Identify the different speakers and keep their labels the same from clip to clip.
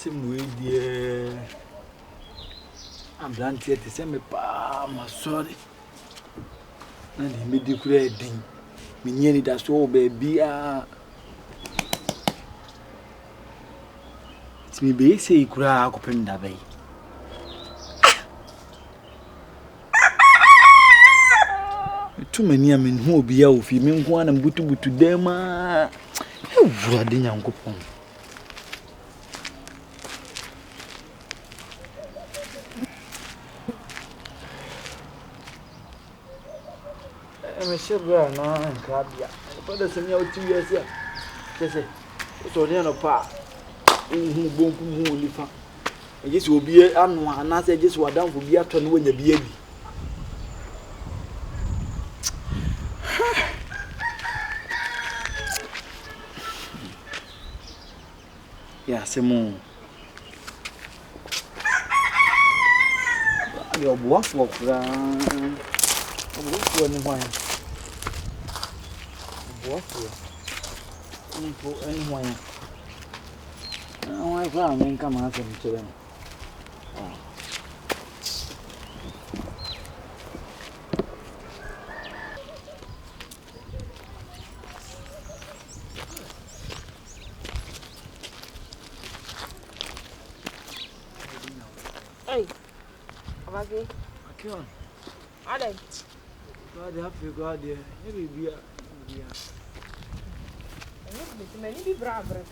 Speaker 1: Some way, dear. I'm done here to send me pa, my sorry. And he made the great thing. Me nearly that's all, baby. It's me, be say, cry, open that way. Too many a men who will be out, female one and butu to them. How would I young coupon? I'm a sugar and crab. But there's a 2 years here. So then a part. Who won't live up. I guess will be a annual, and I say just what down for be after when the baby. Yeah, Simon. Your Obofour, Obofour, anyone. Oh, I found come out from to them.
Speaker 2: Hey, Abagi.
Speaker 1: Okay.
Speaker 2: Adam.
Speaker 1: God help you, God, dear. Maybe we are.
Speaker 2: Many be brave,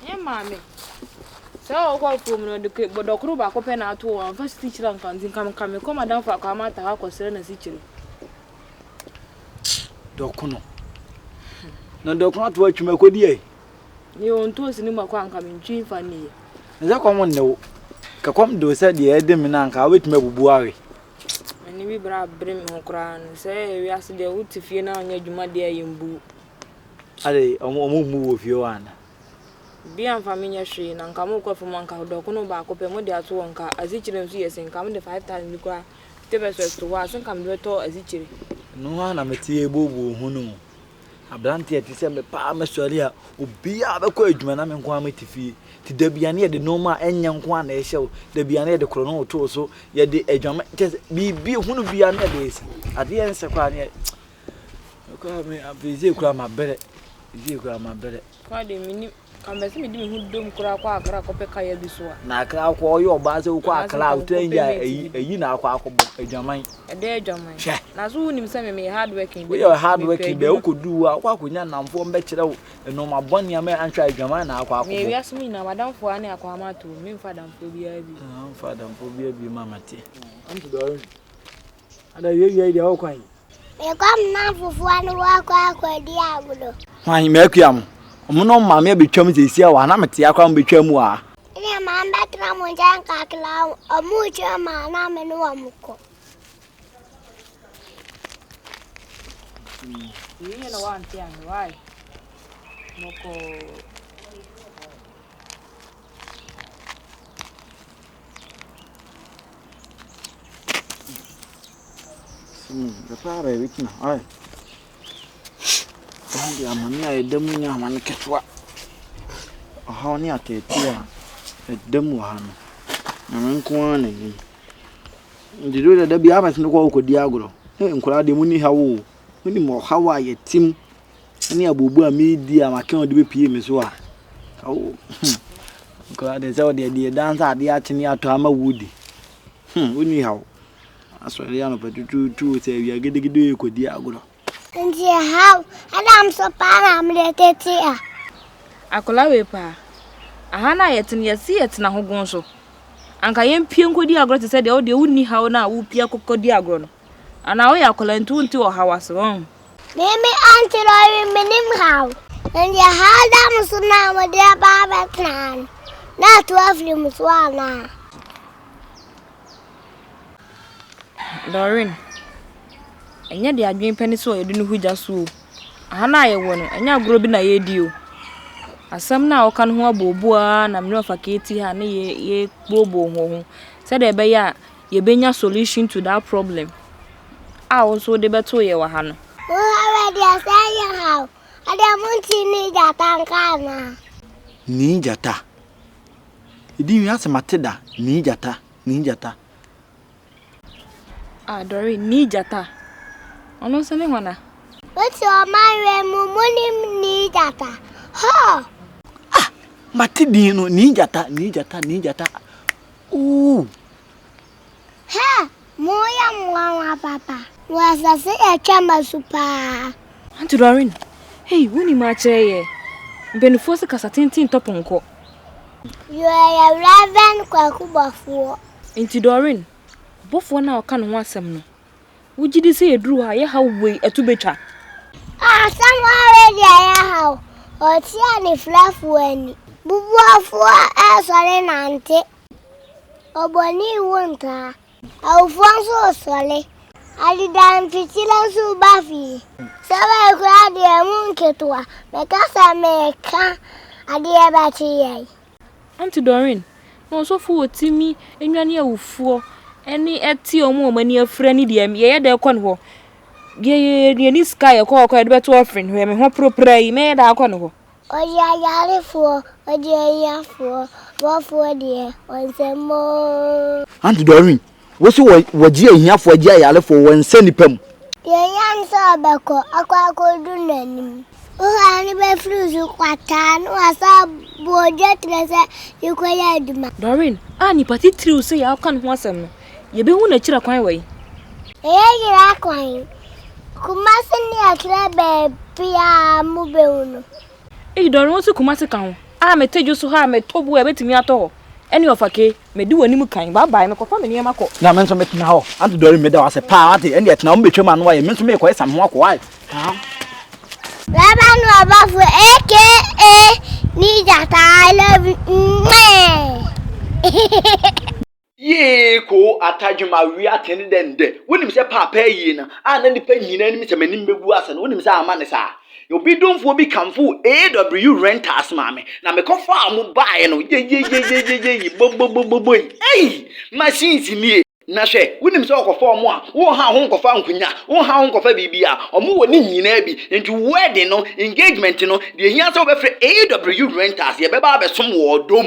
Speaker 2: yeah, mammy. So, what from the crib, but Doctor back open out to one first teacher and come down for a come to our concern as each.
Speaker 1: Docono. No, Doctor, what you make with ye.
Speaker 2: You want to see him coming, Jean Fanny.
Speaker 1: As I come on, no. Come do said the Edem and Uncle, wait, me buari.
Speaker 2: And we bring him crying, say, we asked the wood to fear now, and you my dear in boo.
Speaker 1: Are they a move of your Anna?
Speaker 2: Be a familiar tree, and come over from Uncle Docono back open with their 2 uncle, as each of them sees and come the 5 times you cry. The best to watch and come to as each.
Speaker 1: No one am a tea boo who know. A blunt yet to send me palm Australia will be a courage man. I'm in quality fee. To be near the normal and young one, they shall there be near the chrono torso, yet the edge just be who be under this. At the end, Saquania. Call me a busy grandma better. You grandma better.
Speaker 2: Quite a minute. Come back to me who don't crack a this one.
Speaker 1: Now, call your basil quack out a year now, a German.
Speaker 2: A day, German. Now, soon him send me hard working. We
Speaker 1: are hard working, they could do a walk with Yan and 4 better and no my bonny a man and try German.
Speaker 2: Maybe ask me now, Madame for any aquama to me, Father Phobia.
Speaker 1: Father Phobia be mamma tea. I'm to Doreen. And I hear the whole kind.
Speaker 3: You come now for one walk with Diablo.
Speaker 1: Why, make yam. No, mamma be chummy this year, and I'm a tea, I can't be chumwa.
Speaker 3: Yeah, man, better I'm with Janka, a much man, I'm a Nuamuko.
Speaker 2: You know one thing, why? Moko.
Speaker 1: The father, which now, I. I'm a demu, man, catch what? A honey at a tea, a demu one. I'm inquiring. The do that be abbas no walk with Diagro. And crowd the money how. Any more how are you, Tim? Any abubu media, my can't do PM as well. Oh, God, there's all the dance at the Archenia to Hammer Woody. Anyhow, I swear, the other two say we are getting to do you could Diagro.
Speaker 3: And see how, and I'm so I'm let it here.
Speaker 2: I call away, pa. A hana yet and yet see it now gonzo. And I am Pianco Diagro to say the audio wouldn't how now who Piaco Diagro. And now we are calling 2 or how was wrong.
Speaker 3: Maybe Aunty Doreen meaning how. And you had them so now with their Baba plan. Not 12 limbs one.
Speaker 2: Doreen. And yet they are doing penny so you didn't who just so. Hana I won, and you're grubbing a year. As some now can who boboa and I'm not for Katie, honey, ye bobo home. Said a bear, ye bring a solution to that problem. I also the better you were Hannah.
Speaker 3: Oh, dia say how. Ada munti ni Gyata nkana.
Speaker 1: Ni Gyata. Idi wi ase mateda ni Gyata.
Speaker 2: Ah, Doreen, ni Gyata. Ono se ne hwana.
Speaker 3: What's your man munim ni Gyata? Ha!
Speaker 1: Matedi no ni Gyata. Ooh.
Speaker 3: Ha! Moya mwa papa. Wasa se e chama super.
Speaker 2: Aunty Doreen. Hey, woni ma cheye. Mbenufo se kasa tintin toponko.
Speaker 3: You are a raven Obofour.
Speaker 2: Aunty Doreen. Obofour na oka no ho asem no. Wugidi se eduru ha ye ha we etubetwa.
Speaker 3: Ah, somewhere there how. Oti ani flafu ani. Obofour sorry nante. Oboni wonta. Alfonso sole. Ali dan fitila su bafi. Sabe kwa de munketwa. Mekasa meka ade bachi yai.
Speaker 2: Aunty Doreen, no so fu otimi enwane awufuo eni eti omo mani afra ni de ye de kon ho. Ye ni sky ko de beto offering we me ho proprai me da kon ho.
Speaker 3: Oya yarefo, oje yafo, wofo de onsemo.
Speaker 1: Aunty Doreen, wo so waji ahiafo aji ayalefo wonse nipam.
Speaker 3: Ye yan so beko akwa du nanim. Ani be fruzu kwata no asa boje trese ikoya aduma.
Speaker 2: Doreen, ani pati triu se ya kan ho asem no. Ye be hu na kira kwan wai.
Speaker 3: Yira kwan. Kumasi ni akira be pia mu be unu.
Speaker 2: Doreen wo se kumase kan ho. Ah me tejo so ha me tobu e betimi ato. Eni ofake me di wani mu kan bye bye me kofa me niam akọ.
Speaker 1: Na menso metna ho. Aunty Doreen me da wase pa ate ene etna mo betwa ma no waye menso me ko esam ho akọ wae.
Speaker 3: Laban Obofour AkA ni Gyata I love you.
Speaker 1: Ye ko atajuma wi atene dende. Wonim se papa yi na. Na nipa nyina nim se manim begu ase no. Wonim se ama ne sa. Obi domfo bi kamfo AW renters mame. Na me kofa amu bae no. Ye bo. Hey! Machines ni. Na hwe wonim se okofa omo a wo ha ho nkofa nkunya wo ha ho nkofa bibia omo woni nyina bi nti wedding no engagement no de hia se obefre AW renters ye beba abesom wo dom